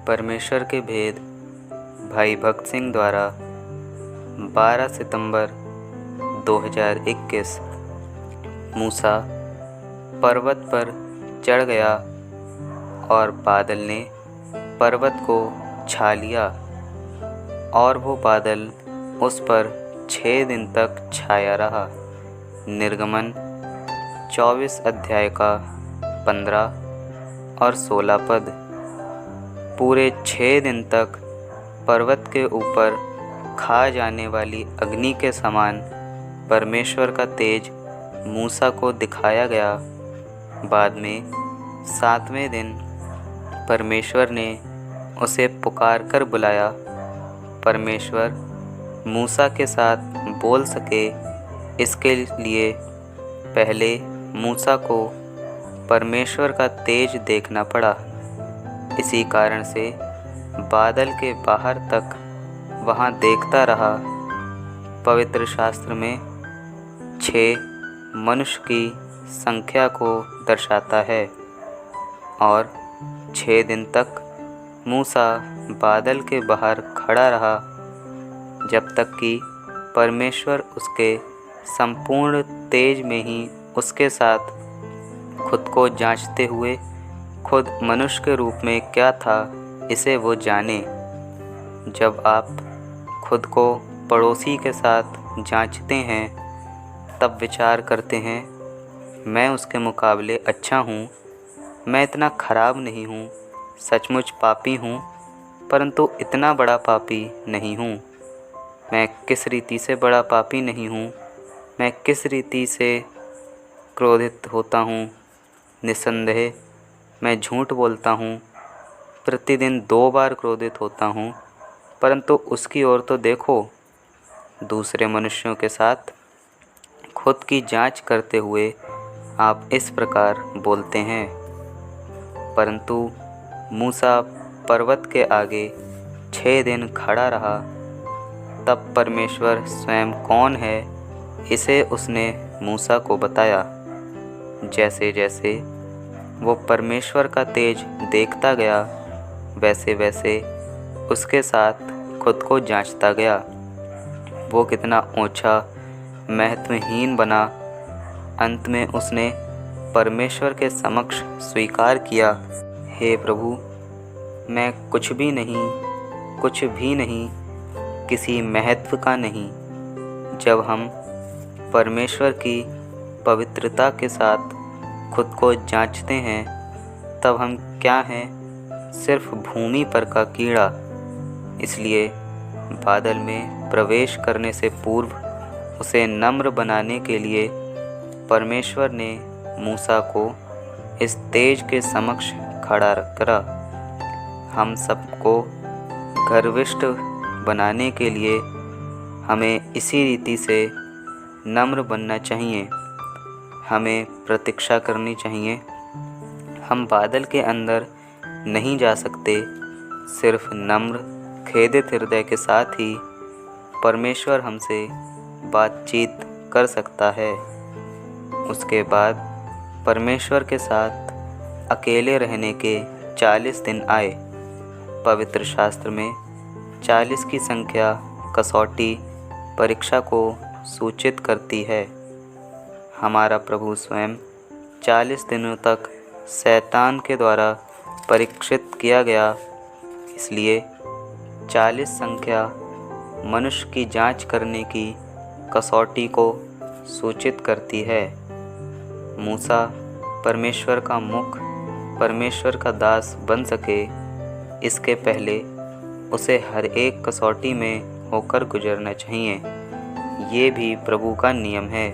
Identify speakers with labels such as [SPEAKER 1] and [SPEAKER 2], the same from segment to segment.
[SPEAKER 1] परमेश्वर के भेद भाई भक्त सिंह द्वारा 12 सितंबर 2021। मूसा पर्वत पर चढ़ गया और बादल ने पर्वत को छा लिया और वो बादल उस पर 6 दिन तक छाया रहा। निर्गमन 24 अध्याय का 15 और 16 पद। पूरे 6 दिन तक पर्वत के ऊपर खा जाने वाली अग्नि के समान परमेश्वर का तेज मूसा को दिखाया गया। बाद में 7वें दिन परमेश्वर ने उसे पुकार कर बुलाया। परमेश्वर मूसा के साथ बोल सके इसके लिए पहले मूसा को परमेश्वर का तेज देखना पड़ा। इसी कारण से बादल के बाहर तक वहाँ देखता रहा। पवित्र शास्त्र में 6 मनुष्य की संख्या को दर्शाता है और 6 दिन तक मूसा बादल के बाहर खड़ा रहा जब तक कि परमेश्वर उसके संपूर्ण तेज में ही उसके साथ खुद को जांचते हुए खुद मनुष्य के रूप में क्या था इसे वो जाने। जब आप खुद को पड़ोसी के साथ जांचते हैं तब विचार करते हैं मैं उसके मुकाबले अच्छा हूँ, मैं इतना खराब नहीं हूँ, सचमुच पापी हूँ परंतु इतना बड़ा पापी नहीं हूँ। मैं किस रीति से बड़ा पापी नहीं हूँ, मैं किस रीति से क्रोधित होता हूँ। निस्संदेह मैं झूठ बोलता हूँ, प्रतिदिन 2 बार क्रोधित होता हूँ, परंतु उसकी ओर तो देखो। दूसरे मनुष्यों के साथ खुद की जांच करते हुए आप इस प्रकार बोलते हैं। परंतु मूसा पर्वत के आगे 6 दिन खड़ा रहा। तब परमेश्वर स्वयं कौन है इसे उसने मूसा को बताया। जैसे जैसे वो परमेश्वर का तेज देखता गया वैसे वैसे उसके साथ खुद को जांचता गया। वो कितना ऊंचा महत्वहीन बना। अंत में उसने परमेश्वर के समक्ष स्वीकार किया, हे प्रभु, मैं कुछ भी नहीं, किसी महत्व का नहीं। जब हम परमेश्वर की पवित्रता के साथ खुद को जांचते हैं तब हम क्या हैं, सिर्फ भूमि पर का कीड़ा। इसलिए बादल में प्रवेश करने से पूर्व उसे नम्र बनाने के लिए परमेश्वर ने मूसा को इस तेज के समक्ष खड़ा करा। हम सबको गर्विष्ठ बनाने के लिए हमें इसी रीति से नम्र बनना चाहिए। हमें प्रतीक्षा करनी चाहिए। हम बादल के अंदर नहीं जा सकते। सिर्फ नम्र खेदित हृदय के साथ ही परमेश्वर हमसे बातचीत कर सकता है। उसके बाद परमेश्वर के साथ अकेले रहने के 40 दिन आए। पवित्र शास्त्र में 40 की संख्या कसौटी परीक्षा को सूचित करती है। हमारा प्रभु स्वयं 40 दिनों तक शैतान के द्वारा परीक्षित किया गया। इसलिए 40 संख्या मनुष्य की जांच करने की कसौटी को सूचित करती है। मूसा परमेश्वर का मुख, परमेश्वर का दास बन सके इसके पहले उसे हर एक कसौटी में होकर गुजरना चाहिए। ये भी प्रभु का नियम है।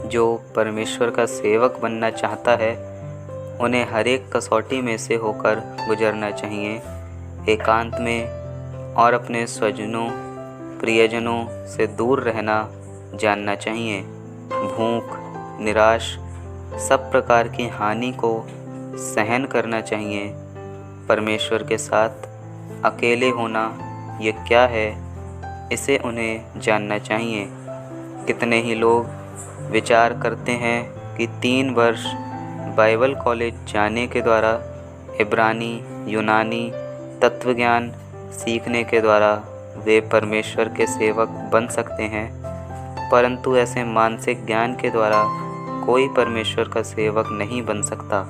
[SPEAKER 1] जो परमेश्वर का सेवक बनना चाहता है उन्हें हर एक कसौटी में से होकर गुजरना चाहिए। एकांत में और अपने स्वजनों प्रियजनों से दूर रहना जानना चाहिए। भूख, निराश, सब प्रकार की हानि को सहन करना चाहिए। परमेश्वर के साथ अकेले होना ये क्या है इसे उन्हें जानना चाहिए। कितने ही लोग विचार करते हैं कि 3 वर्ष बाइबल कॉलेज जाने के द्वारा इब्रानी, यूनानी तत्व ज्ञान सीखने के द्वारा वे परमेश्वर के सेवक बन सकते हैं, परंतु ऐसे मानसिक ज्ञान के द्वारा कोई परमेश्वर का सेवक नहीं बन सकता।